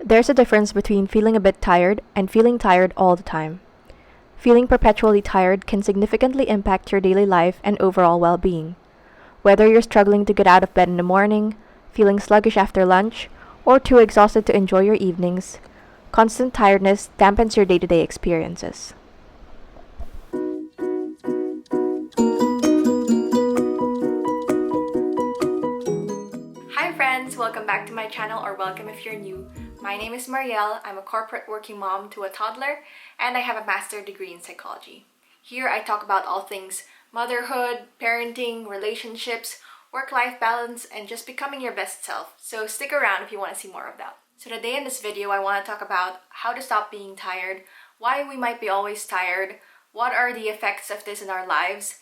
There's a difference between feeling a bit tired and feeling tired all the time. Feeling perpetually tired can significantly impact your daily life and overall well being. Whether you're struggling to get out of bed in the morning, feeling sluggish after lunch, or too exhausted to enjoy your evenings, constant tiredness dampens your day to day experiences. Hi friends! Welcome back to my channel, or welcome if you're new. My name is Marielle. I'm a corporate working mom to a toddler, and I have a master's degree in psychology. Here I talk about all things motherhood, parenting, relationships, work-life balance, and just becoming your best self. So stick around if you want to see more of that. So today in this video, I want to talk about how to stop being tired, why we might be always tired, what are the effects of this in our lives,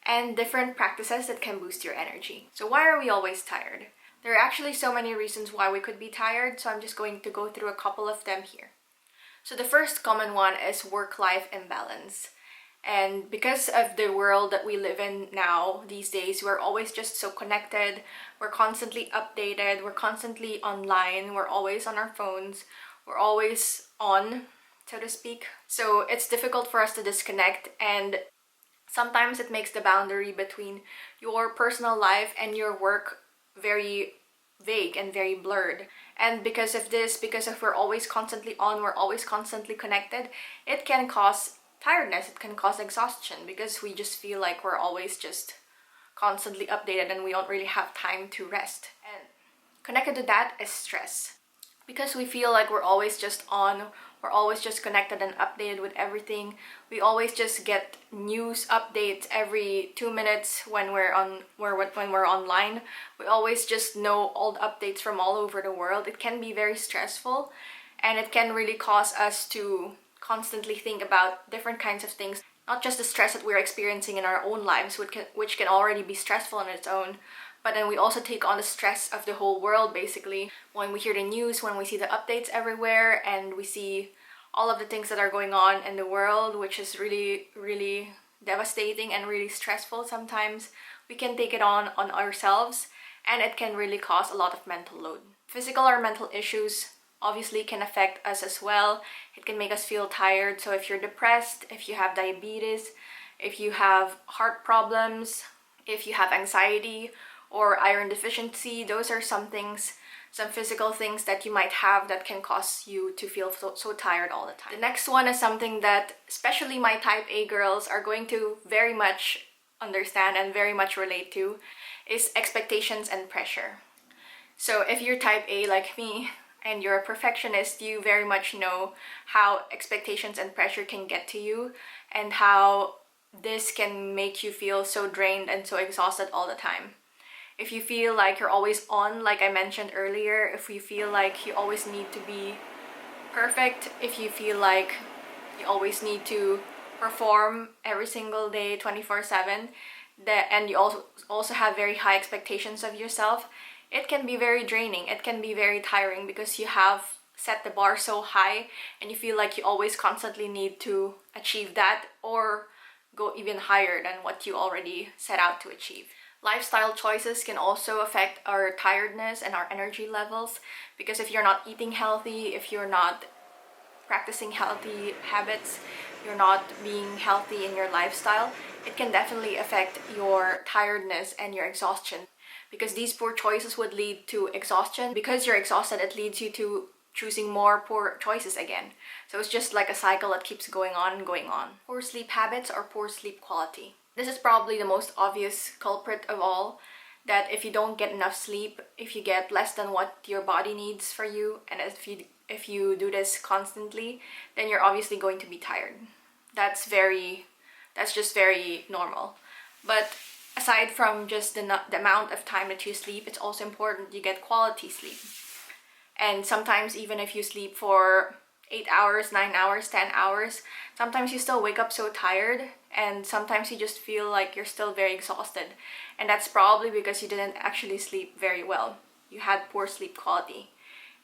and different practices that can boost your energy. So why are we always tired? There are actually so many reasons why we could be tired, so I'm just going to go through a couple of them here. So the first common one is work-life imbalance. And because of the world that we live in now, these days, we're always just so connected, we're constantly updated, we're constantly online, we're always on our phones, we're always on, so to speak. So it's difficult for us to disconnect, and sometimes it makes the boundary between your personal life and your work very vague and very blurred. And because of this, because if we're always constantly on, we're always constantly connected, it can cause tiredness, it can cause exhaustion, because we just feel like we're always just constantly updated and we don't really have time to rest. And connected to that is stress. Because we feel like we're always just on, we're always just connected and updated with everything. We always just get news updates every 2 minutes when we're online. We always just know all the updates from all over the world. It can be very stressful, and it can really cause us to constantly think about different kinds of things. Not just the stress that we're experiencing in our own lives, which can already be stressful on its own, but then we also take on the stress of the whole world, basically. When we hear the news, when we see the updates everywhere, and we see all of the things that are going on in the world, which is really, really devastating and really stressful sometimes, we can take it on ourselves, and it can really cause a lot of mental load. Physical or mental issues obviously can affect us as well. It can make us feel tired. So if you're depressed, if you have diabetes, if you have heart problems, if you have anxiety, or iron deficiency, those are some physical things that you might have that can cause you to feel so tired all the time. The next one is something that especially my type A girls are going to very much understand and very much relate to, is expectations and pressure. So if you're type A like me and you're a perfectionist, you very much know how expectations and pressure can get to you, and how this can make you feel so drained and so exhausted all the time. If you feel like you're always on, like I mentioned earlier, if you feel like you always need to be perfect, if you feel like you always need to perform every single day 24/7, and you also have very high expectations of yourself, it can be very draining. It can be very tiring, because you have set the bar so high and you feel like you always constantly need to achieve that or go even higher than what you already set out to achieve. Lifestyle choices can also affect our tiredness and our energy levels, because if you're not eating healthy, if you're not practicing healthy habits, you're not being healthy in your lifestyle, it can definitely affect your tiredness and your exhaustion, because these poor choices would lead to exhaustion. Because you're exhausted, it leads you to choosing more poor choices again. So it's just like a cycle that keeps going on and going on. Poor sleep habits or poor sleep quality. This is probably the most obvious culprit of all, that if you don't get enough sleep, if you get less than what your body needs for you, and if you do this constantly, then you're obviously going to be tired. That's just very normal. But aside from just the amount of time that you sleep, it's also important you get quality sleep. And sometimes even if you sleep for 8 hours, 9 hours, 10 hours, sometimes you still wake up so tired, and sometimes you just feel like you're still very exhausted. And that's probably because you didn't actually sleep very well. You had poor sleep quality.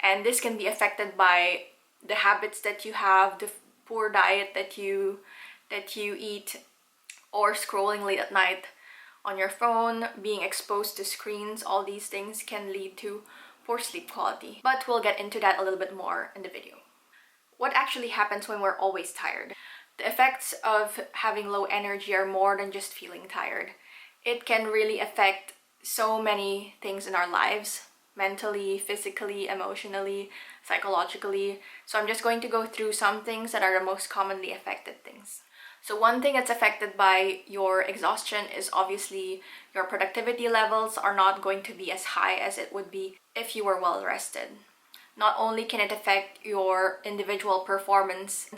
And this can be affected by the habits that you have, the poor diet that you eat, or scrolling late at night on your phone, being exposed to screens. All these things can lead to poor sleep quality. But we'll get into that a little bit more in the video. What actually happens when we're always tired? The effects of having low energy are more than just feeling tired. It can really affect so many things in our lives, mentally, physically, emotionally, psychologically. So I'm just going to go through some things that are the most commonly affected things. So one thing that's affected by your exhaustion is obviously your productivity levels are not going to be as high as it would be if you were well rested. Not only can it affect your individual performance,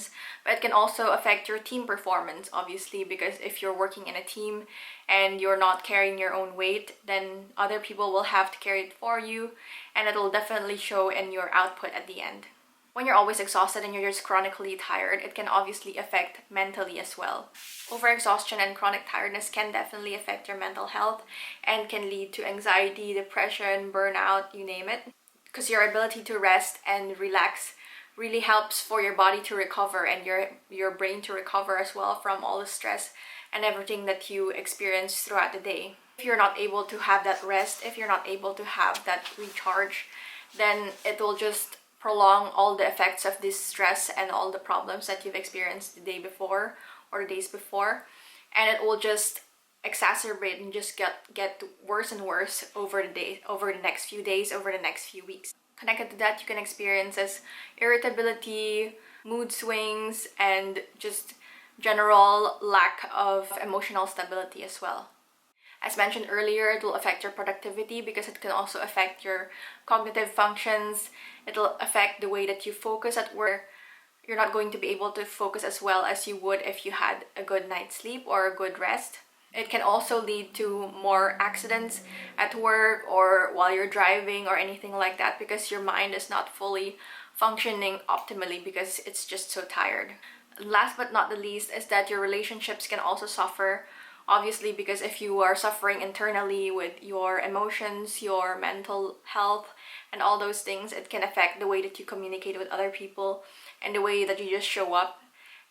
but it can also affect your team performance, obviously, because if you're working in a team and you're not carrying your own weight, then other people will have to carry it for you, and it'll definitely show in your output at the end. When you're always exhausted and you're just chronically tired, it can obviously affect mentally as well. Overexhaustion and chronic tiredness can definitely affect your mental health and can lead to anxiety, depression, burnout, you name it. Because your ability to rest and relax really helps for your body to recover and your brain to recover as well from all the stress and everything that you experience throughout the day. If you're not able to have that rest, if you're not able to have that recharge, then it will just prolong all the effects of this stress and all the problems that you've experienced the day before or the days before, and it will just exacerbate and just get worse and worse over the next few days, over the next few weeks. Connected to that, you can experience as irritability, mood swings, and just general lack of emotional stability as well. As mentioned earlier, it will affect your productivity because it can also affect your cognitive functions. It'll affect the way that you focus at work. You're not going to be able to focus as well as you would if you had a good night's sleep or a good rest. It can also lead to more accidents at work or while you're driving or anything like that because your mind is not fully functioning optimally because it's just so tired. Last but not the least is that your relationships can also suffer, obviously, because if you are suffering internally with your emotions, your mental health, and all those things, it can affect the way that you communicate with other people and the way that you just show up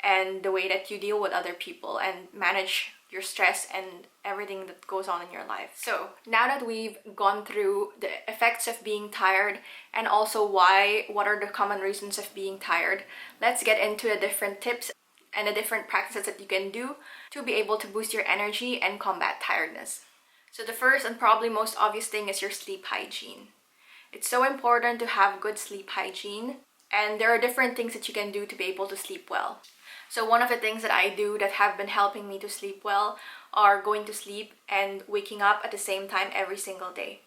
and the way that you deal with other people and manage your stress and everything that goes on in your life. So now that we've gone through the effects of being tired and also what are the common reasons of being tired, let's get into the different tips and the different practices that you can do to be able to boost your energy and combat tiredness. So the first and probably most obvious thing is your sleep hygiene. It's so important to have good sleep hygiene, and there are different things that you can do to be able to sleep well. So one of the things that I do that have been helping me to sleep well are going to sleep and waking up at the same time every single day.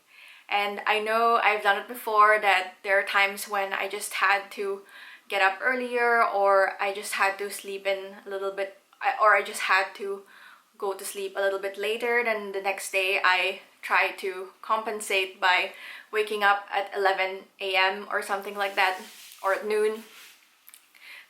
And I know I've done it before, that there are times when I just had to get up earlier, or I just had to sleep in a little bit, or I just had to go to sleep a little bit later. Then the next day I try to compensate by waking up at 11 a.m. or something like that, or at noon,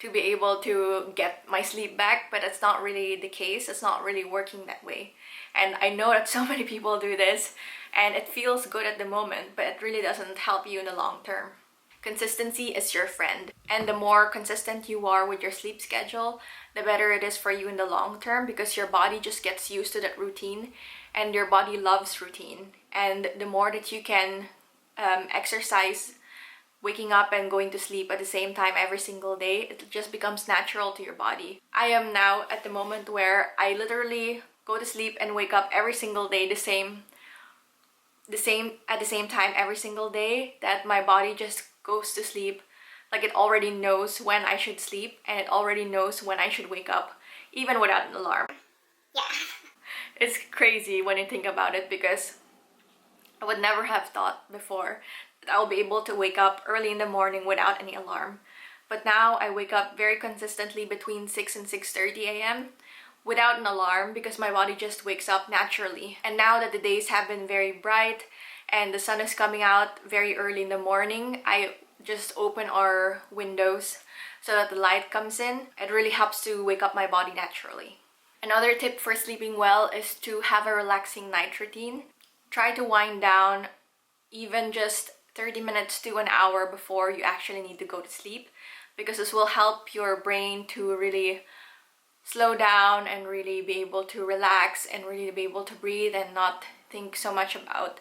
to be able to get my sleep back, but it's not really the case. It's not really working that way. And I know that so many people do this and it feels good at the moment, but it really doesn't help you in the long term. Consistency is your friend, and the more consistent you are with your sleep schedule, the better it is for you in the long term, because your body just gets used to that routine and your body loves routine. And the more that you can exercise waking up and going to sleep at the same time every single day, it just becomes natural to your body. I am now at the moment where I literally go to sleep and wake up every single day at the same time every single day, that my body just goes to sleep. Like, it already knows when I should sleep and it already knows when I should wake up, even without an alarm. Yeah. It's crazy when you think about it, because I would never have thought before that I'll be able to wake up early in the morning without any alarm. But now I wake up very consistently between 6 and 6:30 a.m. without an alarm, because my body just wakes up naturally. And now that the days have been very bright and the sun is coming out very early in the morning, I just open our windows so that the light comes in. It really helps to wake up my body naturally. Another tip for sleeping well is to have a relaxing night routine. Try to wind down even just 30 minutes to an hour before you actually need to go to sleep, because this will help your brain to really slow down and really be able to relax and really be able to breathe and not think so much about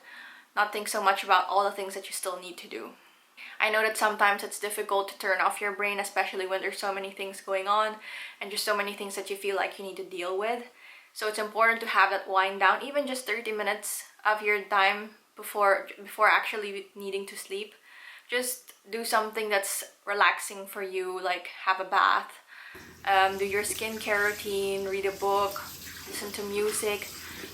not think so much about all the things that you still need to do. I know that sometimes it's difficult to turn off your brain, especially when there's so many things going on and just so many things that you feel like you need to deal with. So it's important to have that wind down, even just 30 minutes of your time before actually needing to sleep. Just do something that's relaxing for you, like have a bath, do your skincare routine, read a book, listen to music,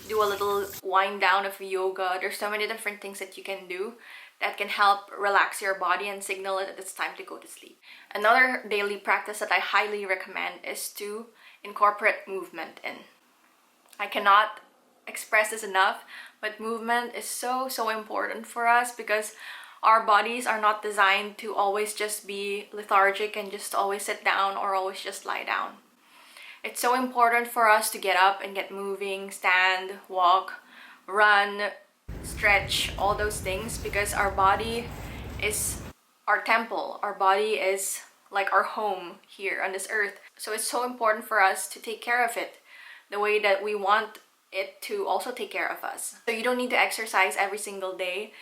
do a little wind down of yoga. There's so many different things that you can do that can help relax your body and signal it that it's time to go to sleep. Another daily practice that I highly recommend is to incorporate movement in. I cannot express this enough, but movement is so important for us because our bodies are not designed to always just be lethargic and just always sit down or always just lie down. It's so important for us to get up and get moving, stand, walk, run, stretch, all those things, because our body is our temple. Our body is like our home here on this earth. So it's so important for us to take care of it the way that we want it to also take care of us. So you don't need to exercise every single day.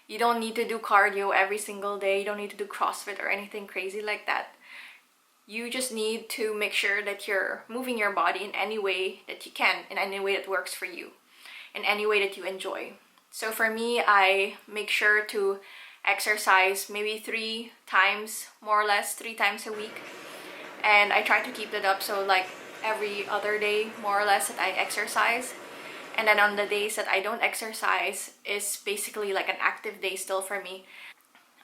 You don't need to do cardio every single day. You don't need to do CrossFit or anything crazy like that. You just need to make sure that you're moving your body in any way that you can, in any way that works for you, in any way that you enjoy. So for me, I make sure to exercise maybe 3 times, more or less 3 times a week. And I try to keep it up, so like every other day, more or less, that I exercise. And then on the days that I don't exercise is basically like an active day still for me.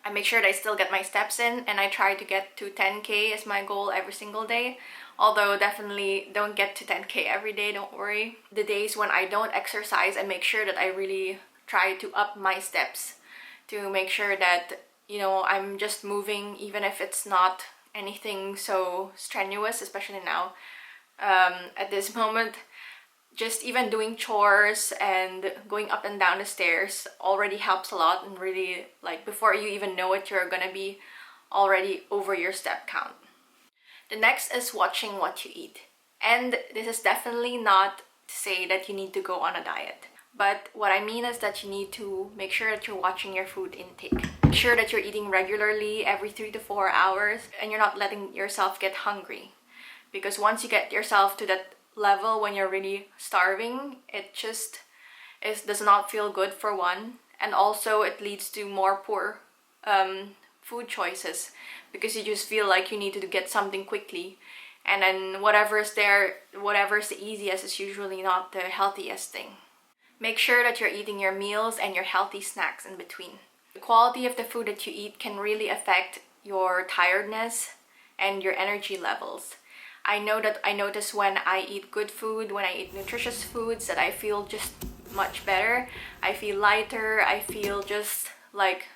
I make sure that I still get my steps in, and I try to get to 10K as my goal every single day. Although definitely don't get to 10K every day, don't worry. The days when I don't exercise, I make sure that I really try to up my steps to make sure that, you know, I'm just moving, even if it's not anything so strenuous, especially now. At this moment, just even doing chores and going up and down the stairs already helps a lot, and really, like, before you even know it, you're gonna be already over your step count. The next is watching what you eat. And this is definitely not to say that you need to go on a diet. But what I mean is that you need to make sure that you're watching your food intake. Make sure that you're eating regularly every 3 to 4 hours and you're not letting yourself get hungry. Because once you get yourself to that level when you're really starving, it just does not feel good, for one. And also it leads to more poor food choices, because you just feel like you need to get something quickly, and then whatever's the easiest is usually not the healthiest thing. Make sure that you're eating your meals and your healthy snacks in between. The quality of the food that you eat can really affect your tiredness and your energy levels. I know that I notice when I eat good food, when I eat nutritious foods, that I feel just much better. I feel lighter. I feel just like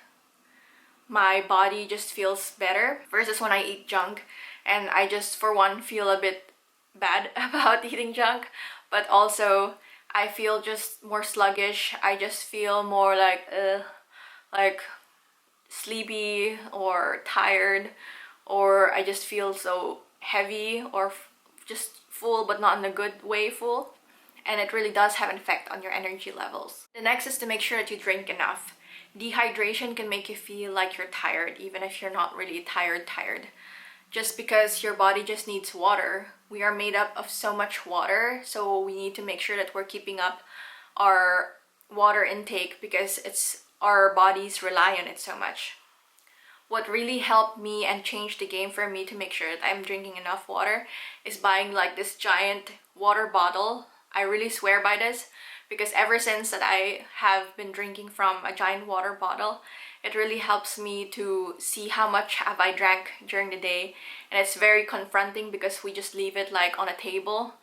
my body just feels better, versus when I eat junk and I just, for one, feel a bit bad about eating junk, but also I feel just more sluggish. I just feel more like sleepy or tired, or I just feel so heavy or just full, but not in a good way full. And it really does have an effect on your energy levels. The next is to make sure that you drink enough. Dehydration can make you feel like you're tired, even if you're not really tired, just because your body just needs water. We are made up of so much water, so we need to make sure that we're keeping up our water intake, because it's our bodies rely on it so much. What really helped me and changed the game for me to make sure that I'm drinking enough water is buying like this giant water bottle. I really swear by this, because ever since that I have been drinking from a giant water bottle, it really helps me to see how much have I drank during the day. And it's very confronting, because we just leave it like on a table,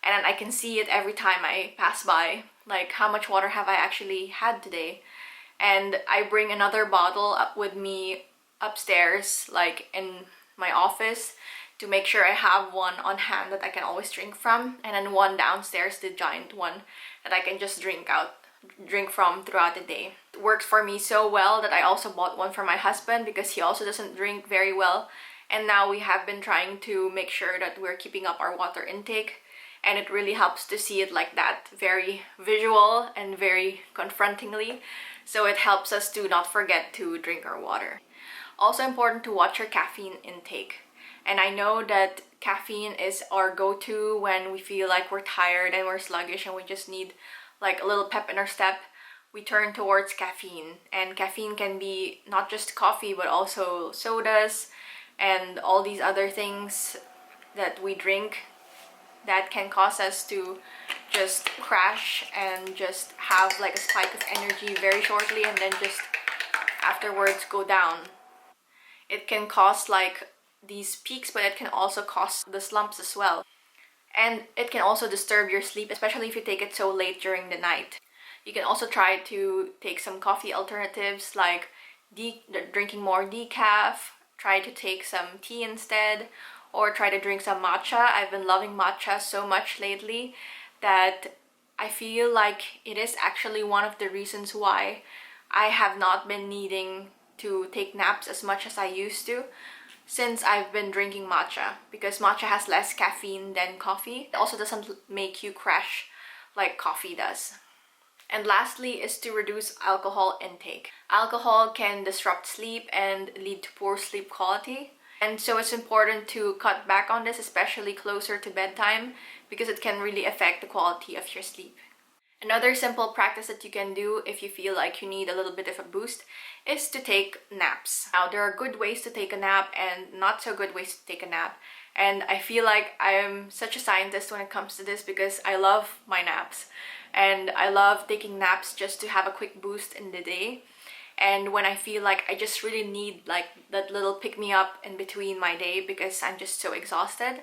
and I can see it every time I pass by, like how much water have I actually had today. And I bring another bottle up with me upstairs, like in my office, to make sure I have one on hand that I can always drink from, and then one downstairs, the giant one, that I can just drink from throughout the day. It worked for me so well that I also bought one for my husband, because he also doesn't drink very well, and now we have been trying to make sure that we're keeping up our water intake, and it really helps to see it like that, very visual and very confrontingly. So it helps us to not forget to drink our water. Also important to watch your caffeine intake. And I know that caffeine is our go-to when we feel like we're tired and we're sluggish and we just need like a little pep in our step. We turn towards caffeine, and caffeine can be not just coffee but also sodas and all these other things that we drink that can cause us to just crash and just have like a spike of energy very shortly and then just afterwards go down. It can cause like these peaks, but it can also cause the slumps as well. And it can also disturb your sleep, especially if you take it so late during the night. You can also try to take some coffee alternatives like drinking more decaf, try to take some tea instead, or try to drink some matcha. I've been loving matcha so much lately that I feel like it is actually one of the reasons why I have not been needing to take naps as much as I used to since I've been drinking matcha, because matcha has less caffeine than coffee. It also doesn't make you crash like coffee does. And lastly is to reduce alcohol intake. Alcohol can disrupt sleep and lead to poor sleep quality. And so it's important to cut back on this, especially closer to bedtime, because it can really affect the quality of your sleep. Another simple practice that you can do if you feel like you need a little bit of a boost is to take naps. Now, there are good ways to take a nap and not so good ways to take a nap. And I feel like I'm such a scientist when it comes to this because I love my naps. And I love taking naps just to have a quick boost in the day. And when I feel like I just really need like that little pick-me-up in between my day because I'm just so exhausted.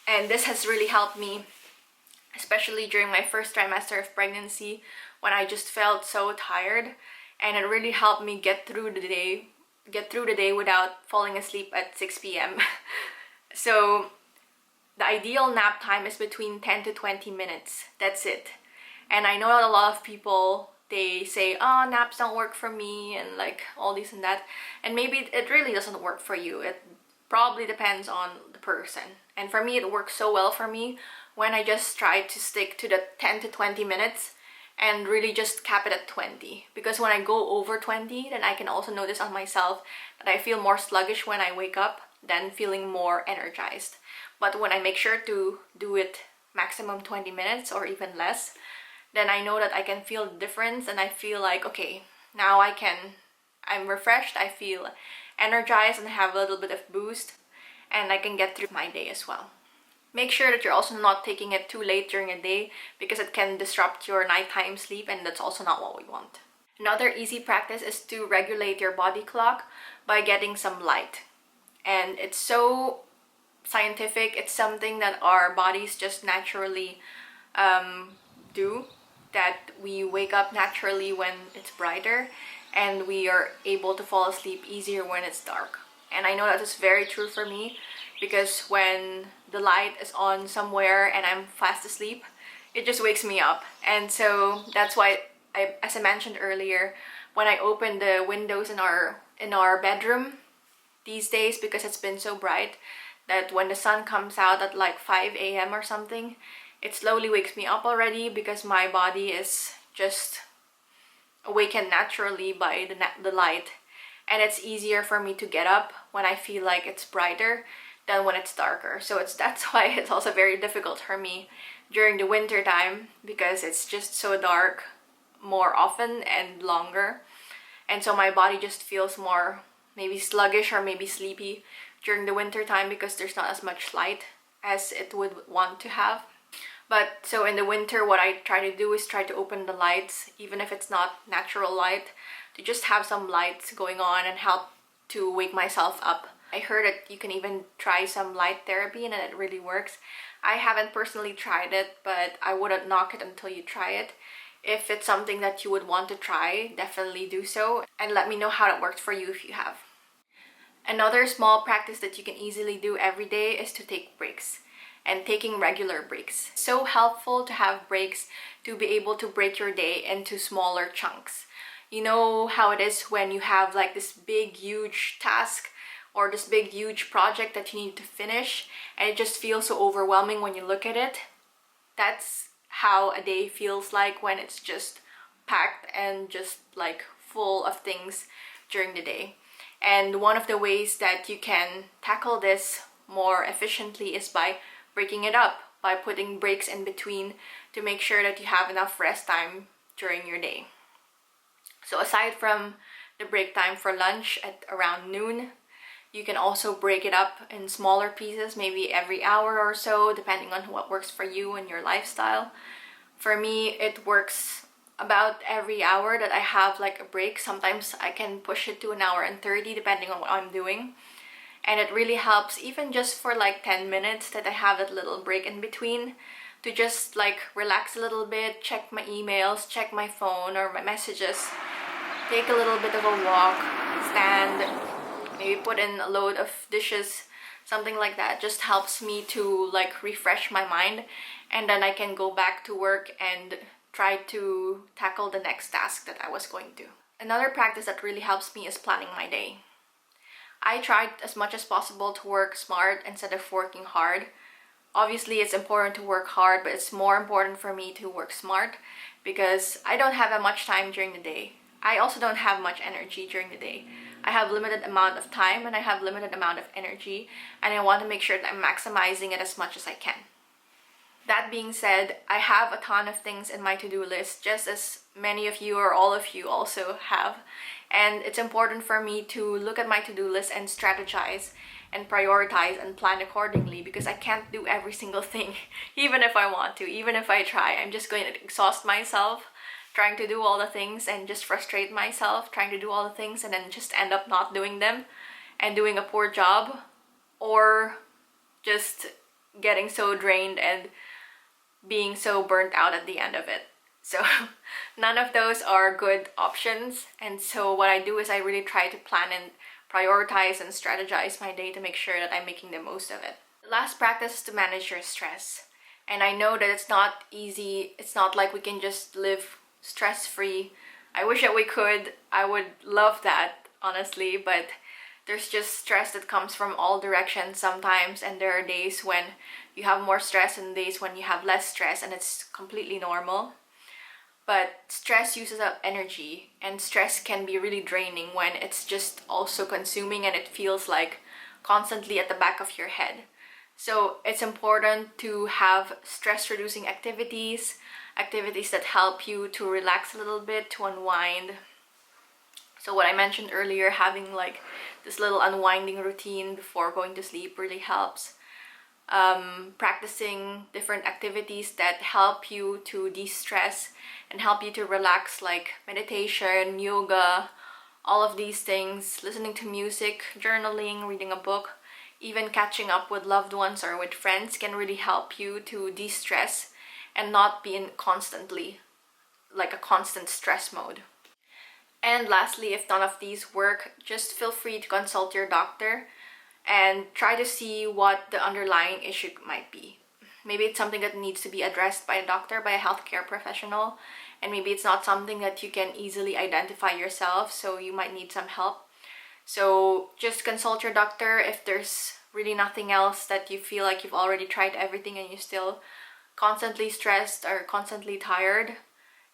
And this has really helped me, especially during my first trimester of pregnancy when I just felt so tired, and it really helped me get through the day without falling asleep at 6 p.m. So the ideal nap time is between 10 to 20 minutes. That's it. And I know a lot of people, they say, oh, naps don't work for me and like all this and that. And maybe it really doesn't work for you. It probably depends on the person. And for me, it works so well for me when I just try to stick to the 10 to 20 minutes and really just cap it at 20. Because when I go over 20, then I can also notice on myself that I feel more sluggish when I wake up than feeling more energized. But when I make sure to do it maximum 20 minutes or even less, then I know that I can feel the difference and I feel like, okay, now I'm refreshed, I feel energized and have a little bit of boost, and I can get through my day as well. Make sure that you're also not taking it too late during the day because it can disrupt your nighttime sleep, and that's also not what we want. Another easy practice is to regulate your body clock by getting some light. And it's so scientific, it's something that our bodies just naturally do, that we wake up naturally when it's brighter and we are able to fall asleep easier when it's dark. And I know that is very true for me because when the light is on somewhere and I'm fast asleep, it just wakes me up. And so that's why as I mentioned earlier, when I open the windows in our bedroom these days, because it's been so bright, that when the sun comes out at like 5 a.m. or something, it slowly wakes me up already because my body is just awakened naturally by the light. And it's easier for me to get up when I feel like it's brighter than when it's darker. So that's why it's also very difficult for me during the winter time, because it's just so dark more often and longer. And so my body just feels more maybe sluggish or maybe sleepy during the winter time because there's not as much light as it would want to have. But so in the winter, what I try to do is try to open the lights, even if it's not natural light, to just have some lights going on and help to wake myself up. I heard that you can even try some light therapy and it really works. I haven't personally tried it, but I wouldn't knock it until you try it. If it's something that you would want to try, definitely do so and let me know how it worked for you if you have. Another small practice that you can easily do every day is to take breaks. And taking regular breaks. So helpful to have breaks to be able to break your day into smaller chunks. You know how it is when you have like this big huge task or this big huge project that you need to finish and it just feels so overwhelming when you look at it? That's how a day feels like when it's just packed and just like full of things during the day. And one of the ways that you can tackle this more efficiently is by breaking it up, by putting breaks in between to make sure that you have enough rest time during your day. So aside from the break time for lunch at around noon, you can also break it up in smaller pieces, maybe every hour or so, depending on what works for you and your lifestyle. For me, it works about every hour that I have like a break. Sometimes I can push it to an hour and 30 depending on what I'm doing. And it really helps even just for like 10 minutes that I have that little break in between to just like relax a little bit, check my emails, check my phone or my messages, take a little bit of a walk, stand, maybe put in a load of dishes, something like that. Just helps me to like refresh my mind, and then I can go back to work and try to tackle the next task that I was going to. Another practice that really helps me is planning my day. I tried as much as possible to work smart instead of working hard. Obviously, it's important to work hard, but it's more important for me to work smart because I don't have that much time during the day. I also don't have much energy during the day. I have limited amount of time and I have limited amount of energy, and I want to make sure that I'm maximizing it as much as I can. That being said, I have a ton of things in my to-do list, just as many of you or all of you also have. And it's important for me to look at my to-do list and strategize and prioritize and plan accordingly, because I can't do every single thing, even if I want to, even if I try. I'm just going to exhaust myself trying to do all the things and just frustrate myself trying to do all the things and then just end up not doing them and doing a poor job, or just getting so drained and being so burnt out at the end of it. So none of those are good options. And so what I do is I really try to plan and prioritize and strategize my day to make sure that I'm making the most of it. The last practice is to manage your stress. And I know that it's not easy. It's not like we can just live stress-free. I wish that we could. I would love that, honestly, but there's just stress that comes from all directions sometimes, and there are days when you have more stress and days when you have less stress, and it's completely normal. But stress uses up energy, and stress can be really draining when it's just also consuming and it feels like constantly at the back of your head. So it's important to have stress-reducing activities that help you to relax a little bit, to unwind. So what I mentioned earlier, having like this little unwinding routine before going to sleep really helps. Practicing different activities that help you to de-stress and help you to relax, like meditation, yoga, all of these things, listening to music, journaling, reading a book, even catching up with loved ones or with friends can really help you to de-stress and not be in constantly like a constant stress mode. And lastly, if none of these work, just feel free to consult your doctor and try to see what the underlying issue might be. Maybe it's something that needs to be addressed by a doctor, by a healthcare professional, and maybe it's not something that you can easily identify yourself, so you might need some help. So just consult your doctor. If there's really nothing else, that you feel like you've already tried everything and you're still constantly stressed or constantly tired,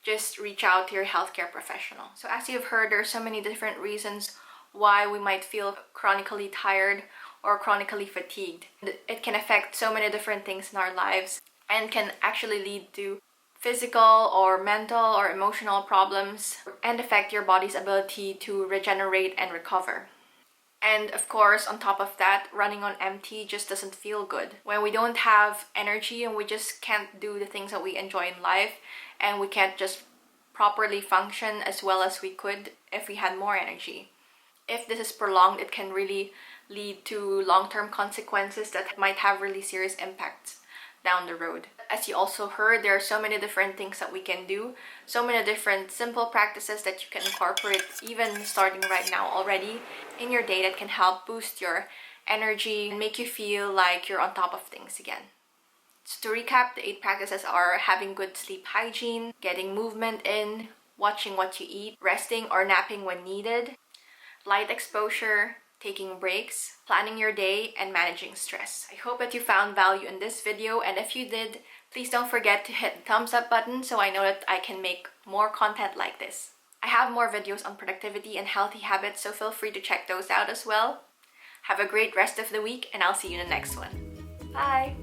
just reach out to your healthcare professional. So as you've heard, there are so many different reasons why we might feel chronically tired or chronically fatigued. It can affect so many different things in our lives and can actually lead to physical or mental or emotional problems and affect your body's ability to regenerate and recover. And of course, on top of that, running on empty just doesn't feel good. When we don't have energy and we just can't do the things that we enjoy in life, and we can't just properly function as well as we could if we had more energy. If this is prolonged, it can really lead to long-term consequences that might have really serious impacts down the road. As you also heard, there are so many different things that we can do, so many different simple practices that you can incorporate even starting right now already in your day that can help boost your energy and make you feel like you're on top of things again. So to recap, the 8 practices are having good sleep hygiene, getting movement in, watching what you eat, resting or napping when needed, light exposure, taking breaks, planning your day, and managing stress. I hope that you found value in this video, and if you did, Please don't forget to hit the thumbs up button so I know that I can make more content like this. I have more videos on productivity and healthy habits, so feel free to check those out as well. Have a great rest of the week, and I'll see you in the next one. Bye!